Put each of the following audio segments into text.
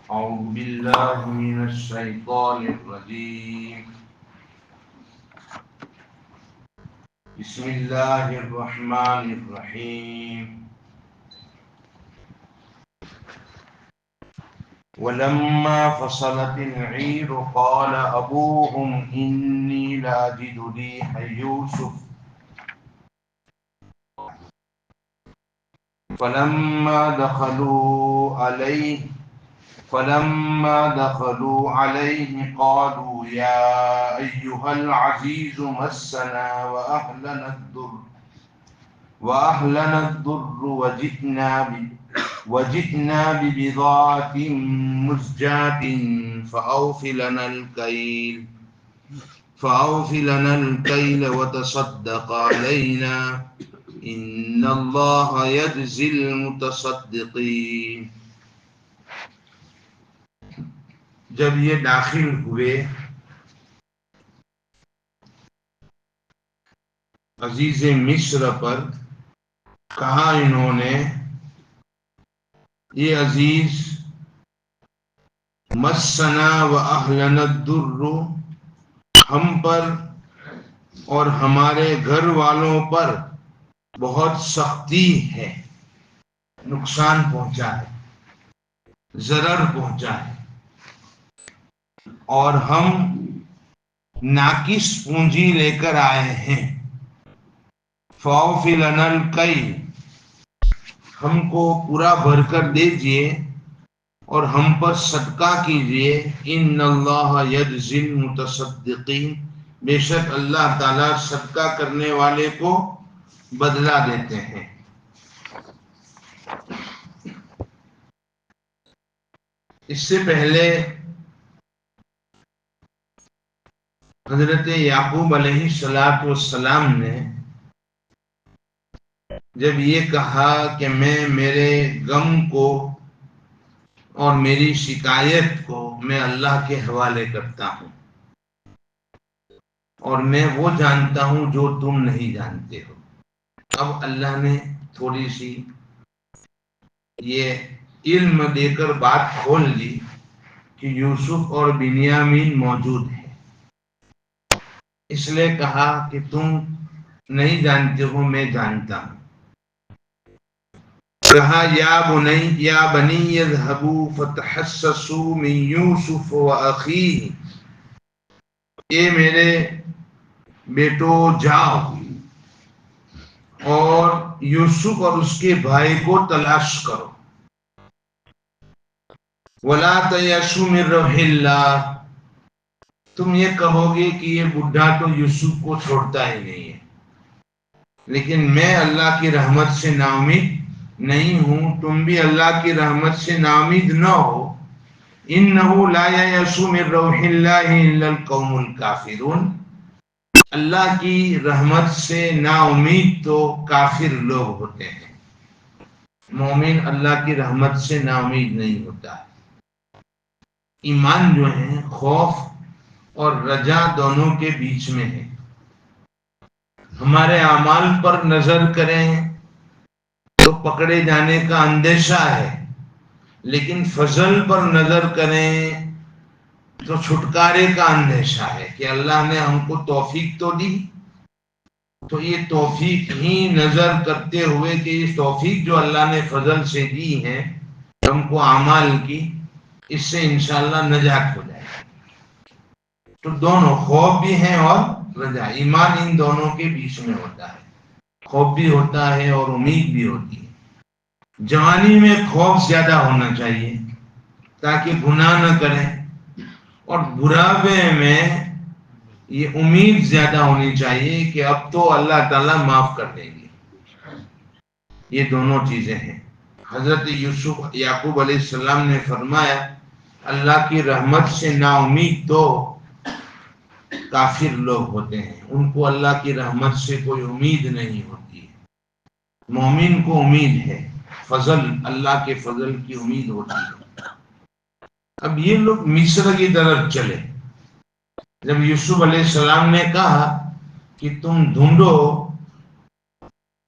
أعوذ بالله من الشيطان الرجيم. بسم الله الرحمن الرحيم. ولما فصلت العير قال أبوهم إني لأجد ريح يوسف فلما دخلوا عليه قالوا يا أيها العزيز مسنا وأهلنا الضر وجئنا ببضاعة مزجاة فأوف لنا الكيل وتصدق علينا إن الله يجزي المتصدقين. جب یہ داخل ہوئے عزیز مصر پر، کہا انہوں نے یہ عزیز مسنا و اہلنا الضر، ہم پر اور ہمارے گھر والوں پر بہت سختی ہے، نقصان پہنچا ہے، ضرر پہنچا ہے، اور ہم ناقص پونجی لے کر آئے ہیں. فَأَوْفِ لَنَا الْكَيْلَ، ہم کو پورا بھر کر دیجئے اور ہم پر صدقہ کیجئے. إِنَّ اللَّهَ يَجْزِي الْمُتَصَدِّقِينَ، بے شک اللہ تعالیٰ صدقہ کرنے والے کو بدلہ دیتے ہیں. اس سے پہلے حضرت یعقوب علیہ السلام نے جب یہ کہا کہ میں میرے غم کو اور میری شکایت کو میں اللہ کے حوالے کرتا ہوں، اور میں وہ جانتا ہوں جو تم نہیں جانتے ہو. اب اللہ نے تھوڑی سی یہ علم دے کر بات کھول دی کہ یوسف اور بنیامین موجود ہیں. اس لیے کہا کہ تم نہیں جانتے ہو، میں جانتا ہوں. کہا یا بنی اذهبوا فتحسسوا من یوسف واخیہ، اے میرے بیٹو جاؤ اور یوسف اور اس کے بھائی کو تلاش کرو. ولا تیأسوا من روح اللہ، تم یہ کہو گے کہ یہ بڈھا تو یوسف کو چھوڑتا ہی نہیں ہے، لیکن میں اللہ کی رحمت سے نا امید نہیں ہوں، تم بھی اللہ کی رحمت سے نا امید نہ ہو. انہ لا یأس من روح اللہ الا القوم الکافرون، اللہ کی رحمت سے نا امید تو کافر لوگ ہوتے ہیں، مومن اللہ کی رحمت سے نا امید نہیں ہوتا ہے. ایمان جو ہے خوف اور رجا دونوں کے بیچ میں ہے. ہمارے اعمال پر نظر کریں تو پکڑے جانے کا اندیشہ ہے، لیکن فضل پر نظر کریں تو چھٹکارے کا اندیشہ ہے کہ اللہ نے ہم کو توفیق تو دی، تو یہ توفیق ہی نظر کرتے ہوئے کہ یہ توفیق جو اللہ نے فضل سے دی ہے ہم کو اعمال کی، اس سے انشاءاللہ نجات ہو جائے. تو دونوں خوف بھی ہیں اور رجا، ایمان ان دونوں کے بیچ میں ہوتا ہے، خوف بھی ہوتا ہے اور امید بھی ہوتی ہے. جوانی میں خوف زیادہ ہونا چاہیے تاکہ گناہ نہ کریں، اور بڑھاپے میں یہ امید زیادہ ہونی چاہیے کہ اب تو اللہ تعالیٰ معاف کر دیں گے. یہ دونوں چیزیں ہیں. حضرت یعقوب علیہ السلام نے فرمایا اللہ کی رحمت سے نا امید تو کافر لوگ ہوتے ہیں، ان کو اللہ کی رحمت سے کوئی امید نہیں ہوتی ہے. مومن کو امید ہے، فضل اللہ کے فضل کی امید ہوتی ہے. اب یہ لوگ مصر کی طرف چلے. جب یوسف علیہ السلام نے کہا کہ تم ڈھونڈو،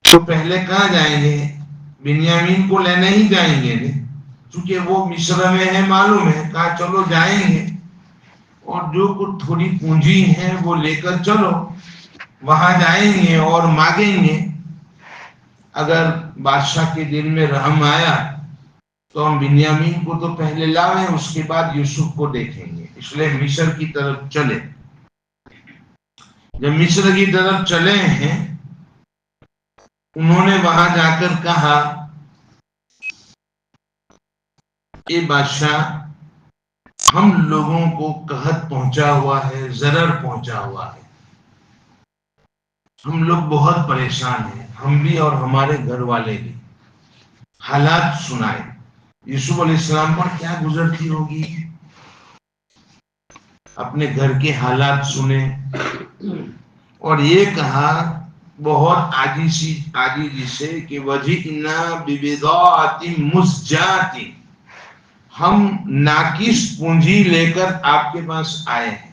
تو پہلے کہاں جائیں گے؟ بنیامین کو لینے ہی جائیں گے. چونکہ وہ مصر میں ہے معلوم ہے، کہا چلو جائیں گے اور جو کچھ تھوڑی پونجی ہے وہ لے کر چلو، وہاں جائیں گے اور مانگیں گے، اگر بادشاہ کے دل میں رحم آیا تو ہم بنیامین کو تو پہلے لاویں، اس کے بعد یوسف کو دیکھیں گے۔ اس لیے مصر کی طرف چلے۔ جب مصر کی طرف چلے ہیں، انہوں نے وہاں جا کر کہا اے بادشاہ، ہم لوگوں کو قحط پہنچا ہوا ہے، ضرر پہنچا ہوا ہے، ہم لوگ بہت پریشان ہیں، ہم بھی اور ہمارے گھر والے بھی۔ حالات سنائے، یوسف علیہ السلام پر کیا گزرتی ہوگی، اپنے گھر کے حالات سنے اور یہ کہا بہت عاجزی سے کہ وجئنا ببضاعۃ مزجاۃ، ہم ناقص پونجی لے کر آپ کے پاس آئے ہیں۔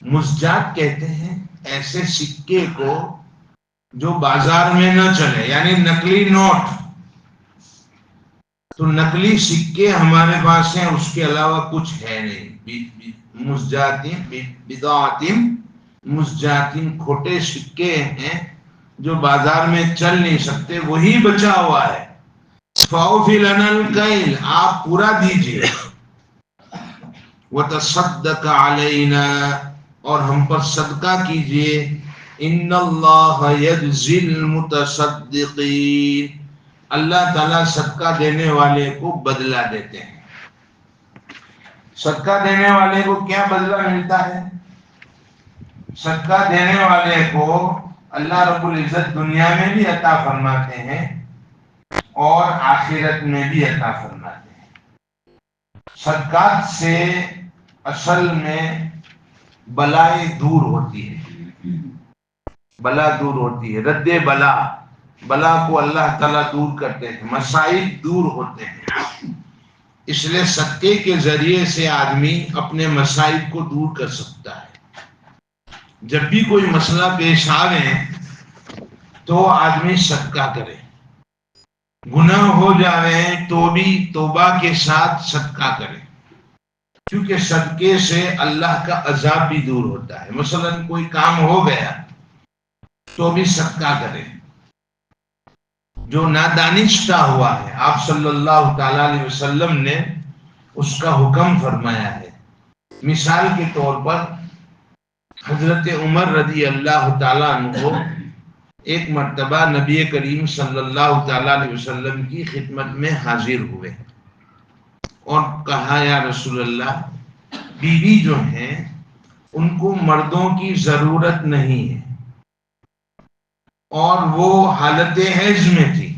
مزجات کہتے ہیں ایسے سکے کو جو بازار میں نہ چلے، یعنی نقلی نوٹ۔ تو نقلی سکے ہمارے پاس ہیں، اس کے علاوہ کچھ ہے نہیں۔ بضاعۃ مزجاۃ، کھوٹے سکے ہیں جو بازار میں چل نہیں سکتے، وہی بچا ہوا ہے۔ فَأَوْفِ لَنَا الْكَيْلَ، آپ پورا دیجئے۔ وَتَصَدَّقْ عَلَيْنَا، اور ہم پر صدقہ کیجئے۔ إِنَّ اللَّهَ يَجْزِي الْمُتَصَدِّقِينَ، اللہ تعالیٰ صدقہ دینے والے کو بدلہ دیتے ہیں۔ صدقہ دینے والے کو کیا بدلہ ملتا ہے؟ صدقہ دینے والے کو اللہ رب العزت دنیا میں بھی عطا فرماتے ہیں اور آخرت میں بھی عطا فرماتے ہیں۔ صدقات سے اصل میں بلائیں دور ہوتی ہے، بلا دور ہوتی ہے، رد بلا کو اللہ تعالیٰ دور کرتے ہیں، مصائب دور ہوتے ہیں۔ اس لیے صدقے کے ذریعے سے آدمی اپنے مصائب کو دور کر سکتا ہے۔ جب بھی کوئی مسئلہ پیش آوے تو آدمی صدقہ کرے، گناہ ہو جاوے تو بھی توبہ کے ساتھ صدقہ کرے، کیونکہ صدقے سے اللہ کا عذاب بھی دور ہوتا ہے۔ مثلا کوئی کام ہو گیا تو بھی صدقہ کرے۔ جو نادانشتہ ہوا ہے، آپ صلی اللہ تعالی علیہ وسلم نے اس کا حکم فرمایا ہے۔ مثال کے طور پر حضرت عمر رضی اللہ تعالیٰ عنہ ایک مرتبہ نبی کریم صلی اللہ تعالی علیہ وسلم کی خدمت میں حاضر ہوئے اور کہا یا رسول اللہ، بیوی جو ہیں ان کو مردوں کی ضرورت نہیں ہے اور وہ حالت حیض میں تھی،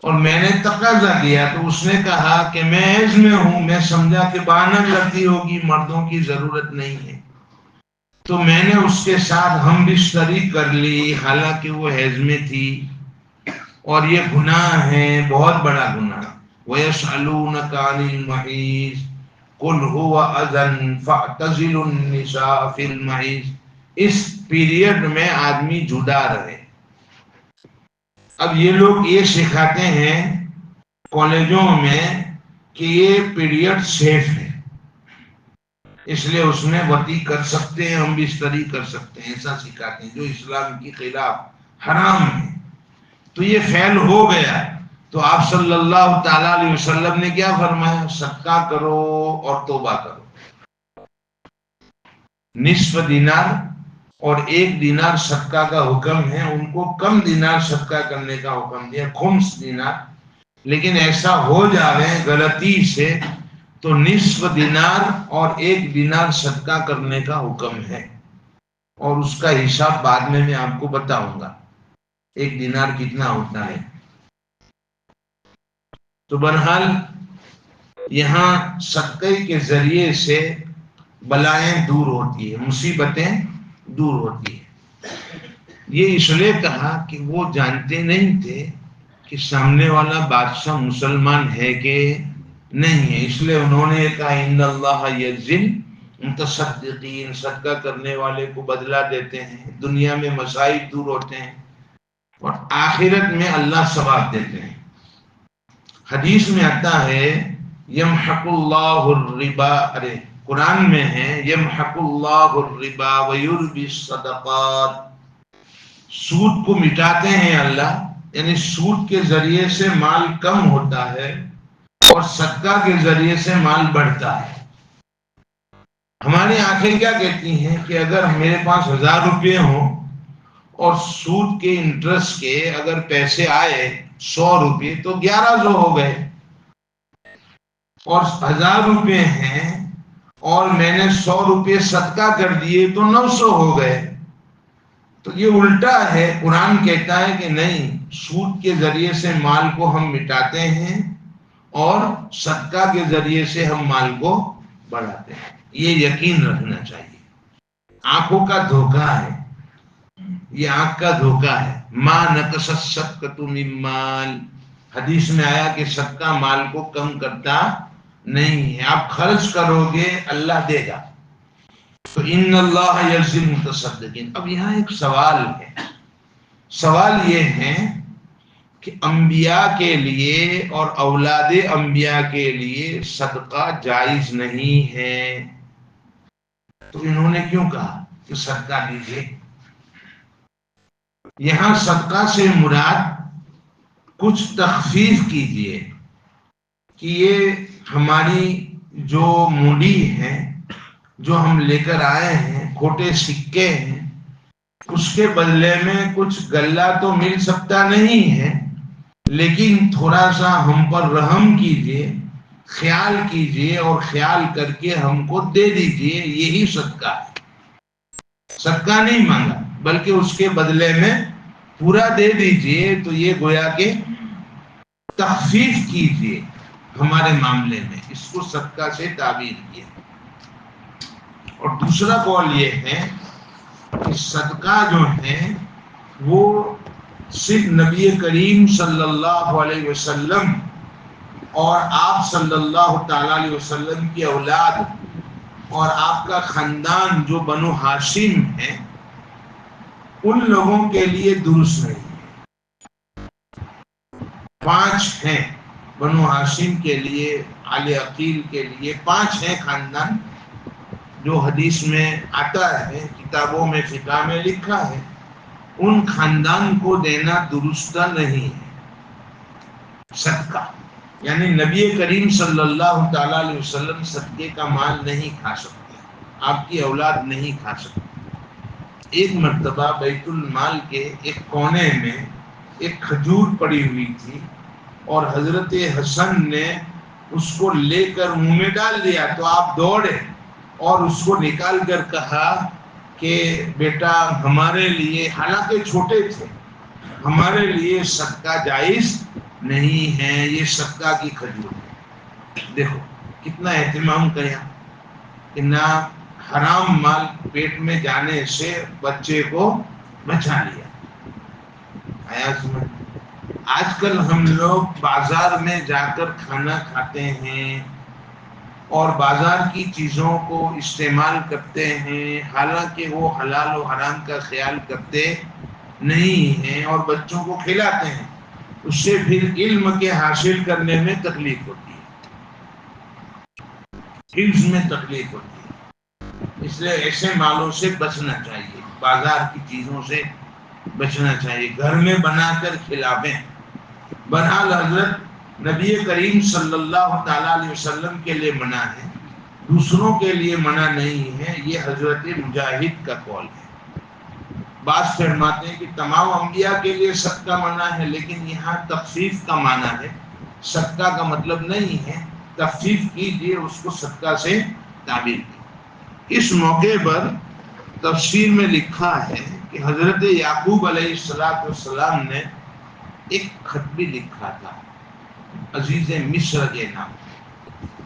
اور میں نے تقاضا کیا تو اس نے کہا کہ میں حیض میں ہوں، میں سمجھا کہ بہانہ کرتی ہوگی، مردوں کی ضرورت نہیں ہے، تو میں نے اس کے ساتھ ہم بستری کر لی، حالانکہ وہ حیض میں تھی، اور یہ گناہ ہے، بہت بڑا گناہ۔ وَيَسْأَلُونَكَ عَنِ الْمَحِيضِ قُلْ هُوَ أَذًى فَاعْتَزِلُوا النِّسَاءَ فِي الْمَحِيضِ، اس پیریڈ میں آدمی جدا رہے۔ اب یہ لوگ یہ سکھاتے ہیں کالجوں میں کہ یہ پیریڈ سیف ہے، اس لیے اس میں وطی کر سکتے ہیں، ہم بستری کر سکتے ہیں، ایسا سکھاتے ہیں، جو اسلام کے خلاف حرام ہے۔ تو یہ فعل ہو گیا تو آپ صلی اللہ تعالی علیہ وسلم نے کیا فرمایا؟ صدقہ کرو اور توبہ کرو۔ نصف دینار اور 1 دینار صدقہ کا حکم ہے، ان کو کم دینار صدقہ کرنے کا حکم دیا، خمس دینار، لیکن ایسا ہو جاوے غلطی سے تو نصف دینار اور 1 دینار صدقہ کرنے کا حکم ہے، اور اس کا حساب بعد میں آپ کو بتاؤں گا 1 دینار کتنا ہوتا ہے۔ تو بہرحال یہاں صدقے کے ذریعے سے بلائیں دور ہوتی ہے، مصیبتیں دور ہوتی ہے۔ یہ اس لیے کہا کہ وہ جانتے نہیں تھے کہ سامنے والا بادشاہ مسلمان ہے کہ نہیں ہے، اس لیے انہوں نے کہا ان اللہ یجزی المتصدقین، صدقہ کرنے والے کو بدلہ دیتے ہیں، دنیا میں مصائب دور ہوتے ہیں اور آخرت میں اللہ ثواب دیتے ہیں۔ حدیث میں آتا ہے یمحق اللہ الربا، ارے قرآن میں ہے یمحق اللہ الربا ویربی الصدقات، سود کو مٹاتے ہیں اللہ، یعنی سود کے ذریعے سے مال کم ہوتا ہے اور صدقہ کے ذریعے سے مال بڑھتا ہے۔ ہماری آنکھیں کیا کہتی ہیں کہ اگر میرے پاس 1000 روپے ہوں اور سود کے انٹرسٹ کے اگر پیسے آئے 100 روپے تو 1100 ہو گئے، اور 1000 روپے ہیں اور میں نے 100 روپے صدقہ کر دیے تو 900 ہو گئے۔ تو یہ الٹا ہے، قرآن کہتا ہے کہ نہیں، سود کے ذریعے سے مال کو ہم مٹاتے ہیں اور صدقہ کے ذریعے سے ہم مال کو بڑھاتے ہیں۔ یہ یقین رکھنا چاہیے۔ آنکھوں کا دھوکہ ہے، یہ آنکھ کا دھوکہ ہے۔ ما نقص الصدقۃ من مال، حدیث میں آیا کہ صدقہ مال کو کم کرتا نہیں ہے، آپ خرچ کرو گے اللہ دے گا۔ تو ان اللہ یجزی المتصدقین۔ اب یہاں ایک سوال ہے، سوال یہ ہے کہ انبیاء کے لیے اور اولاد انبیاء کے لیے صدقہ جائز نہیں ہے، تو انہوں نے کیوں کہا کہ صدقہ دیجیے؟ یہاں صدقہ سے مراد کچھ تخفیف کیجیے کہ یہ ہماری جو مونڈی ہے، جو ہم لے کر آئے ہیں، کھوٹے سکے ہیں، اس کے بدلے میں کچھ غلہ تو مل سکتا نہیں ہے، لیکن تھوڑا سا ہم پر رحم کیجیے، خیال کیجیے اور خیال کر کے ہم کو دے دیجیے، یہی صدقہ ہے۔ صدقہ نہیں مانگا بلکہ اس کے بدلے میں پورا دے دیجیے، تو یہ گویا کہ تخفیف کیجیے ہمارے معاملے میں، اس کو صدقہ سے تعبیر کیا۔ اور دوسرا قول یہ ہے کہ صدقہ جو ہے وہ صرف نبی کریم صلی اللہ علیہ وسلم اور آپ صلی اللہ تعالی علیہ وسلم کی اولاد اور آپ کا خاندان جو بنو ہاشم ہے ان لوگوں کے لیے درست نہیں ہے۔ 5 ہیں بنو ہاشم کے لیے، آل عقیل کے لیے 5 ہیں خاندان، جو حدیث میں آتا ہے، کتابوں میں فقہ میں لکھا ہے، ان خاندان کو دینا درست نہیں ہے صدقہ۔ یعنی نبی کریم صلی اللہ تعالی علیہ وسلم صدقے کا مال نہیں کھا سکتے، آپ کی اولاد نہیں کھا سکتے۔ ایک مرتبہ بیت المال کے ایک کونے میں ایک کھجور پڑی ہوئی تھی اور حضرت حسن نے اس کو لے کر منہ میں ڈال دیا، تو آپ دوڑے اور اس کو نکال کر کہا کہ بیٹا ہمارے لیے، حالانکہ چھوٹے تھے، ہمارے لیے صدقہ جائز نہیں ہے، یہ صدقہ کی کھجور ہے۔ دیکھو کتنا اہتمام کیا کہ نہ حرام مال پیٹ میں جانے سے بچے کو بچا لیا۔ آیا سمجھ؟ آج کل ہم لوگ بازار میں جا کر کھانا کھاتے ہیں اور بازار کی چیزوں کو استعمال کرتے ہیں، حالانکہ وہ حلال و حرام کا خیال کرتے نہیں ہیں، اور بچوں کو کھلاتے ہیں، اس سے پھر علم کے حاصل کرنے میں تکلیف ہوتی ہے، حفظ میں تکلیف ہوتی ہے۔ اس لیے ایسے مالوں سے بچنا چاہیے، بازار کی چیزوں سے بچنا چاہیے، گھر میں بنا کر کھلاویں۔ بہرحال حضرت نبی کریم صلی اللہ تعالی علیہ وسلم کے لیے منع ہے، دوسروں کے لیے منع نہیں ہے، یہ حضرت مجاہد کا قول ہے۔ بعض فرماتے ہیں کہ تمام انبیاء کے لیے صدقہ منع ہے، لیکن یہاں تخفیف کا معنی ہے، صدقہ کا مطلب نہیں ہے، تخفیف کیجیے، اس کو صدقہ سے تعبیر کی۔ اس موقع پر تفسیر میں لکھا ہے کہ حضرت یعقوب علیہ السلام نے ایک خط بھی لکھا تھا عزیز مصر کے نام،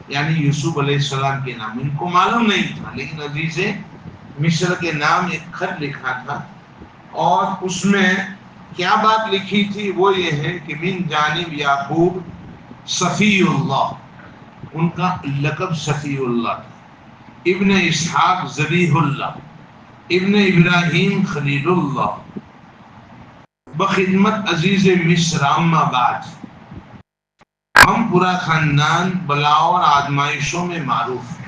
یعنی یوسف علیہ السلام کے نام، ان کو معلوم نہیں تھا، لیکن عزیز مصر کے نام ایک خط لکھا تھا، اور اس میں کیا بات لکھی تھی وہ یہ ہے کہ من جانب یعقوب صفی اللہ، ان کا لقب صفی اللہ، ابن اسحاق ذبیح اللہ، ابن ابراہیم خلیل اللہ، بخدمت عزیز مصر اما بعد۔ ہم پورا خاندان بلاؤں اور آزمائشوں میں معروف ہیں۔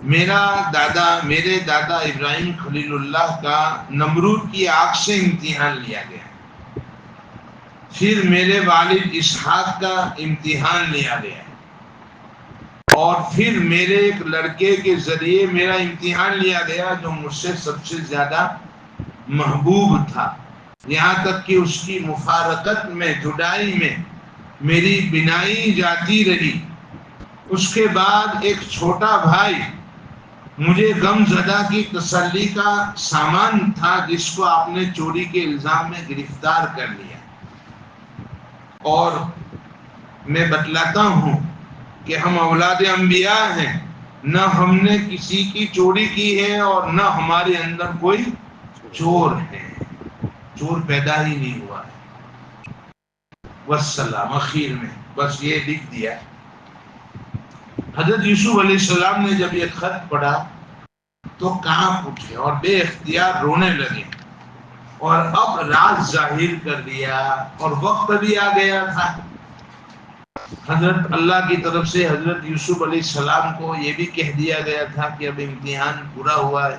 میرے دادا ابراہیم خلیل اللہ کا نمرود کی آگ سے امتحان لیا گیا، پھر میرے والد اسحاق کا امتحان لیا گیا، اور پھر میرے ایک لڑکے کے ذریعے میرا امتحان لیا گیا جو مجھ سے سب سے زیادہ محبوب تھا، یہاں تک کہ اس کی مفارقت میں، جدائی میں میری بینائی جاتی رہی۔ اس کے بعد ایک چھوٹا بھائی مجھے غم زدہ کی تسلی کا سامان تھا، جس کو آپ نے چوری کے الزام میں گرفتار کر لیا۔ اور میں بتلاتا ہوں کہ ہم اولاد انبیاء ہیں، نہ ہم نے کسی کی چوری کی ہے اور نہ ہمارے اندر کوئی چور ہے، چور پیدا ہی نہیں ہوا ہے۔ والسلام، اخیر میں بس یہ لکھ دیا۔ حضرت یوسف علیہ السلام نے جب یہ خط پڑھا تو کانپ اٹھے اور بے اختیار رونے لگے، اور اب راز ظاہر کر دیا اور وقت بھی آ گیا تھا۔ حضرت اللہ کی طرف سے حضرت یوسف علیہ السلام کو یہ بھی کہہ دیا گیا تھا کہ اب امتحان پورا ہوا ہے،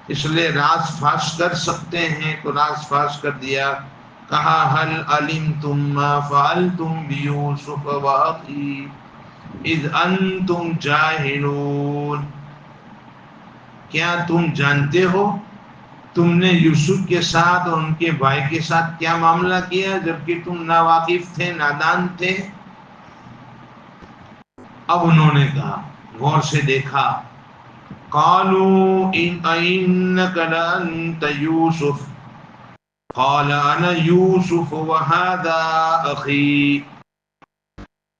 اس لیے راز فاش کر سکتے ہیں، تو راز فاش کر دیا۔ کہا هل علمتم ما فعلتم بیوسف واخی اذ انتم جاہلون، کیا تم جانتے ہو تم نے یوسف کے ساتھ اور ان کے بھائی کے ساتھ کیا معاملہ کیا جبکہ تم ناواقف تھے، نادان تھے؟ اب انہوں نے کہا، غور سے دیکھا، قالوا انک لانت یوسف قال انا یوسف وہذا اخی،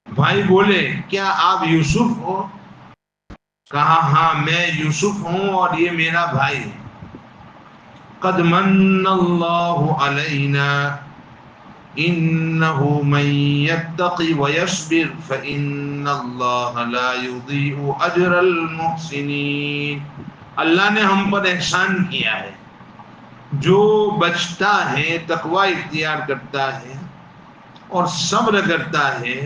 بھائی بولے کیا آپ یوسف ہو؟ کہا ہاں میں یوسف ہوں اور یہ میرا بھائی ہے۔ قد من اللہ علینا انہ من یتق ویصبر فان اللہ لا یضیع اجر المحسنین، اللہ نے ہم پر احسان کیا ہے، جو بچتا ہے، تقوی اختیار کرتا ہے اور صبر کرتا ہے،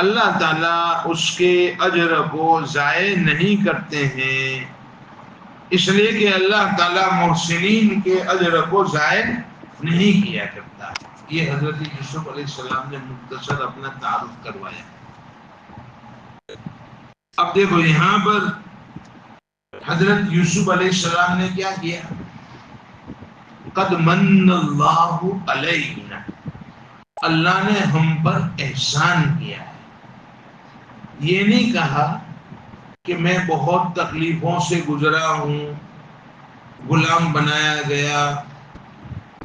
اللہ تعالیٰ اس کے اجر کو ضائع نہیں کرتے ہیں، اس لیے کہ اللہ تعالیٰ محسنین کے اجر کو ضائع نہیں کیا کرتا۔ یہ حضرت یوسف علیہ السلام نے مختصر اپنا تعارف کروایا۔ اب دیکھو یہاں پر حضرت یوسف علیہ السلام نے کیا کیا؟ قد من اللہ علینا، اللہ نے ہم پر احسان کیا ہے۔ یہ نہیں کہا کہ میں بہت تکلیفوں سے گزرا ہوں، غلام بنایا گیا،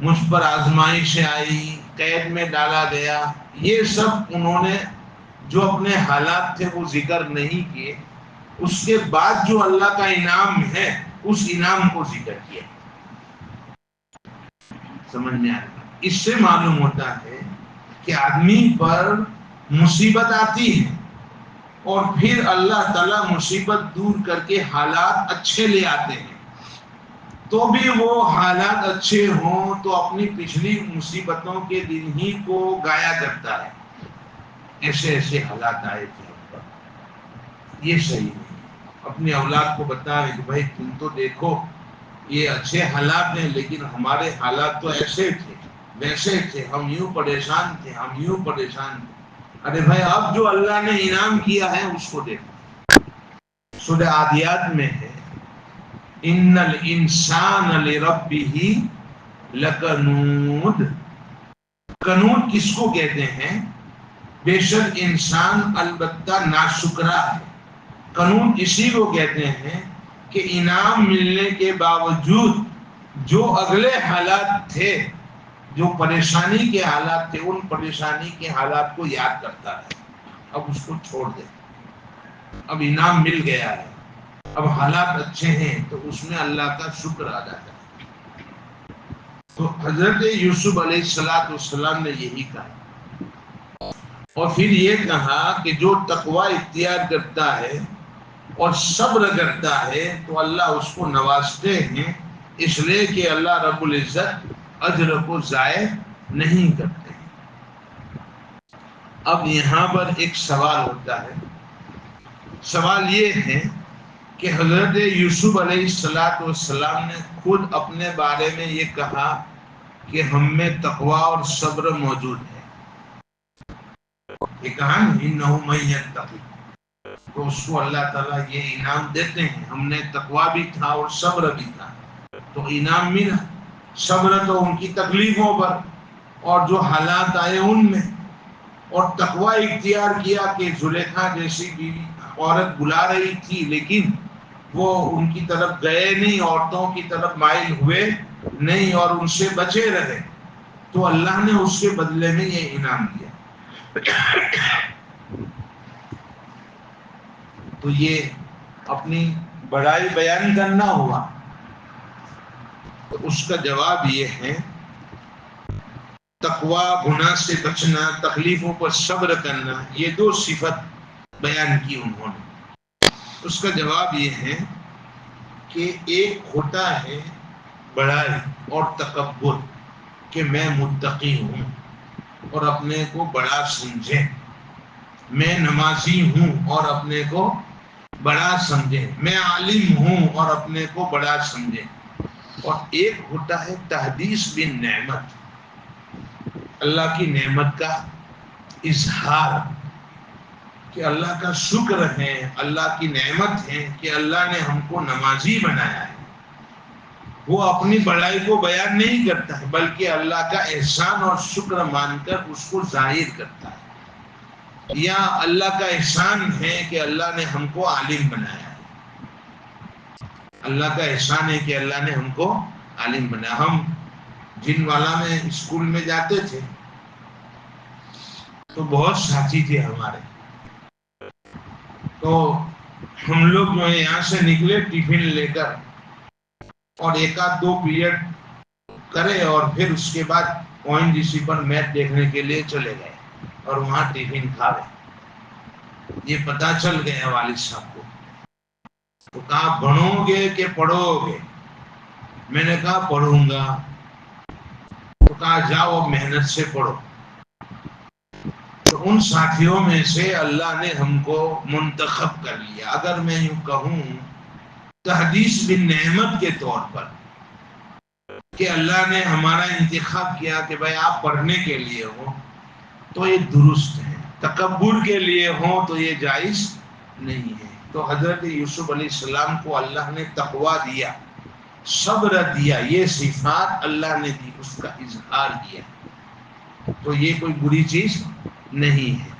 مجھ پر آزمائش آئی، قید میں ڈالا گیا، یہ سب انہوں نے جو اپنے حالات تھے وہ ذکر نہیں کیے، اس کے بعد جو اللہ کا انعام ہے اس انعام کو ذکر کیا۔ سمجھ میں آ رہا؟ اس سے معلوم ہوتا ہے کہ آدمی پر مصیبت آتی ہے اور پھر اللہ تعالیٰ مصیبت دور کر کے حالات اچھے لے آتے ہیں، تو بھی وہ حالات اچھے ہوں تو اپنی پچھلی مصیبتوں کے دن ہی کو گایا کرتا ہے، ایسے ایسے حالات آئے تھے، یہ صحیح نہیں۔ اپنی اولاد کو بتائیں کہ بھائی تم تو دیکھو یہ اچھے حالات ہیں لیکن ہمارے حالات تو ایسے تھے، ویسے تھے، ہم یوں پریشان تھے، ہم یوں پریشان تھے۔ ارے بھائی اب جو اللہ نے انعام کیا ہے اس کو دیکھو۔ سورہ عادیات میں ہے ان الانسان لربہ لکنود، کنود کس کو کہتے ہیں؟ بے شک انسان البتہ ناشکرا ہے۔ کنود اسی کو کہتے ہیں کہ انعام ملنے کے باوجود جو اگلے حالات تھے، جو پریشانی کے حالات تھے، ان پریشانی کے حالات کو یاد کرتا ہے، اب اس کو چھوڑ دے، اب انعام مل گیا ہے، اب حالات اچھے ہیں تو اس میں اللہ کا شکر ادا کرے۔ تو حضرت یوسف علیہ السلام نے یہی کہا، اور پھر یہ کہا کہ جو تقوی اختیار کرتا ہے اور صبر کرتا ہے تو اللہ اس کو نوازتے ہیں، اس لیے کہ اللہ رب العزت اجر کو ضائع نہیں کرتے۔ اب یہاں پر ایک سوال ہوتا ہے. سوال یہ ہے کہ حضرت یوسف علیہ السلام نے خود اپنے بارے میں یہ کہا کہ ہم میں تقوی اور صبر موجود ہے. یہ کہا انہ من یتقی، تو اس کو اللہ تعالیٰ یہ انعام دیتے ہیں. ہم نے تقوی بھی تھا اور صبر بھی تھا تو انعام ملا. صبر تو ان کی تکلیفوں پر اور جو حالات آئے ان میں، اور تقوی اختیار کیا کہ زلیخا جیسی بیوی عورت بلا رہی تھی لیکن وہ ان کی طرف گئے نہیں، عورتوں کی طرف مائل ہوئے نہیں اور ان سے بچے رہے، تو اللہ نے اس کے بدلے میں یہ انعام دیا. تو یہ اپنی بڑائی بیان کرنا ہوا. تو اس کا جواب یہ ہے تقوی، گناہ سے بچنا، تکلیفوں پر صبر کرنا، یہ دو صفت بیان کی انہوں نے. اس کا جواب یہ ہے کہ ایک ہوتا ہے بڑائی اور تکبر کہ میں متقی ہوں اور اپنے کو بڑا سمجھے، میں نمازی ہوں اور اپنے کو بڑا سمجھے، میں عالم ہوں اور اپنے کو بڑا سمجھے. اور ایک ہوتا ہے تحدیث بالنعمت، اللہ کی نعمت کا اظہار کہ اللہ کا شکر ہے، اللہ کی نعمت ہے کہ اللہ نے ہم کو نمازی بنایا ہے. وہ اپنی بڑائی کو بیان نہیں کرتا ہے بلکہ اللہ کا احسان اور شکر مان کر اس کو ظاہر کرتا ہے. یا اللہ کا احسان ہے کہ اللہ نے ہم کو عالم بنایا ہے. اللہ کا احسان ہے کہ اللہ نے ہم کو عالم بنایا. ہم جن والا میں اسکول میں جاتے تھے تو بہت ساتھی تھے ہمارے. تو ہم لوگ جو ہے یہاں سے نکلے ٹفن لے کر اور ایک آدھ دو پیریڈ کرے اور پھر اس کے بعد ONGC پر میچ دیکھنے کے لیے چلے گئے اور وہاں ٹفن کھا گئے. یہ پتا چل گیا والد صاحب کو. تو کہا بنو گے کہ پڑھو گے؟ میں نے کہا پڑھوں گا. تو کہا جاؤ محنت سے پڑھو. تو ان ساتھیوں میں سے اللہ نے ہم کو منتخب کر لیا. اگر میں یوں کہوں تحدیث بالنعمت کے طور پر کہ اللہ نے ہمارا انتخاب کیا کہ بھائی آپ پڑھنے کے لیے ہو تو یہ درست ہے، تکبر کے لیے ہو تو یہ جائز نہیں ہے. تو حضرت یوسف علیہ السلام کو اللہ نے تقوی دیا، صبر دیا، یہ صفات اللہ نے دی، اس کا اظہار کیا. تو یہ کوئی بری چیز نہیں ہے.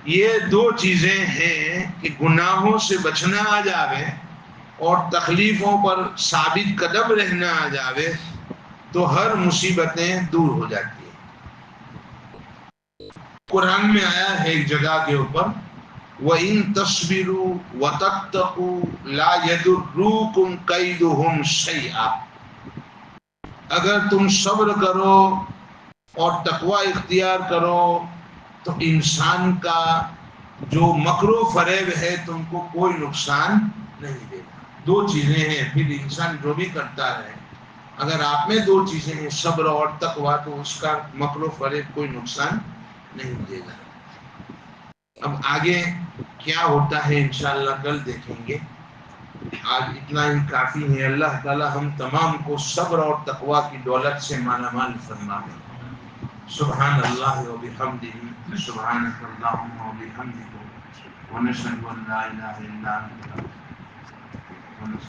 یہ دو چیزیں ہیں کہ گناہوں سے بچنا آ جاوے اور تکلیفوں پر ثابت قدم رہنا آ جاوے تو ہر مصیبتیں دور ہو جاتی ہیں. قرآن میں آیا ہے ایک جگہ کے اوپر وَإِن تَصْبِرُوا وَتَتَّقُوا لَا يَضُرُّكُمْ كَيْدُهُمْ شَيْئًا. اگر تم صبر کرو اور تقوی اختیار کرو تو انسان کا جو مکر و فریب ہے تم کو کوئی نقصان نہیں دے گا. دو چیزیں ہیں، پھر انسان جو بھی کرتا رہے اگر آپ میں دو چیزیں ہیں صبر اور تقوی تو اس کا مکر و فریب کوئی نقصان نہیں دے گا. اب آگے کیا ہوتا ہے انشاءاللہ کل دیکھیں گے. آج اتنا ہی کافی ہے. اللہ تعالی ہم تمام کو صبر اور تقوی کی دولت سے مالا مال فرمائے. سبحان اللہ و بحمدہ، سبحانک اللہم و بحمدک، ونشہد ان لا الہ الا انت